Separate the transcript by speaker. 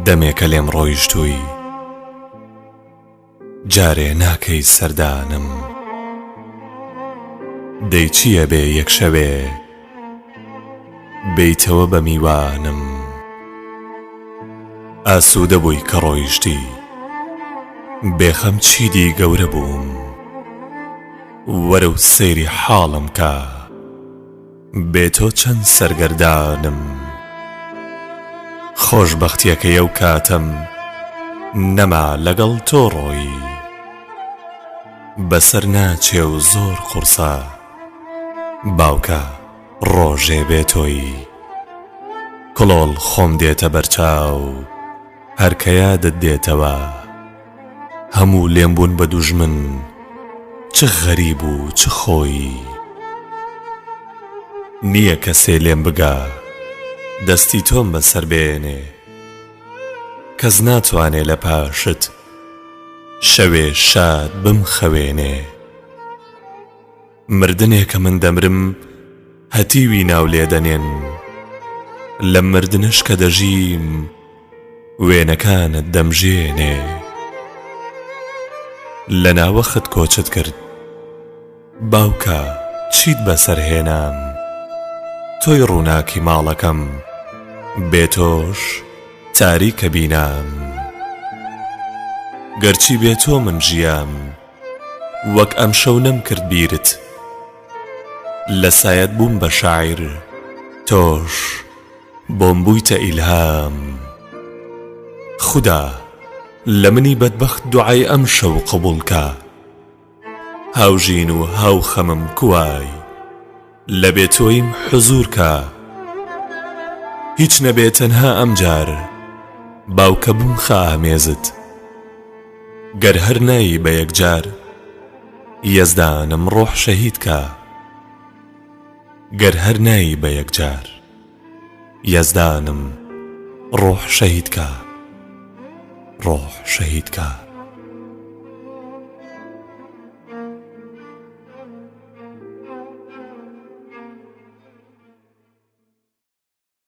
Speaker 1: دەمێکە لێم ڕۆیشتووی جارێ ناکەی سەردانم دەی چییە بێ یەک شەوێ بیتەوە بە میوانم ئاسوودە بووی کە ڕۆیشتی بێخەم چیدی گەورە بووم وەرە و سەیری حاڵم کە بێتۆ چەند سەرگەردانم خۆشبەختیەکەی ئەو کاتەم نەما لەگەڵ تۆ ڕۆی بەسەر ناچێ و زۆر قورسە باوکە ڕۆژێ بێتۆی کڵۆڵ خۆم دێتە بەرچاو هەرکە یادت دێتەوە هەموو لێم بوون بە دوژمن چ غەریب و چ خۆی نییە کەسێ لێم بگا دەستی تۆم بەسەر بێنێ کەس ناتوانێ لە پاشت شەوێ شاد بمخەوێنێ مردنێکە من دەمرم هەتیوی ناو لێدەنێن لە مردنش کە دەژیم وێنەکانت دەمژێنێ لە ناوەخت کۆچت کرد باوکە چیت بەسەر هێنام تۆی ڕووناکی ماڵەکەم بێتۆش تاریکە بینام گەرچی بێتۆ من ژیام وەک ئەم شەو نەمکرد بیرت لە سایەت بووم بە شاعیر تۆش بۆم بوویتە ئیلهام خودا لە منی بەدبەخت دوعای ئەم شەو قبوڵکە هاوژین و هاو خەمم کوای لە بێتۆیم حزورکە هیچ نەبێ تەنها ئەمجار باوکە بمخە ئامێزت گەر هەر نایی بە یەکجار یەزدانم ڕۆح شەهیدکە گەر هەر نایی بە یەکجار یەزدانم ڕۆح شەهیدکە ڕۆح شەهیدکە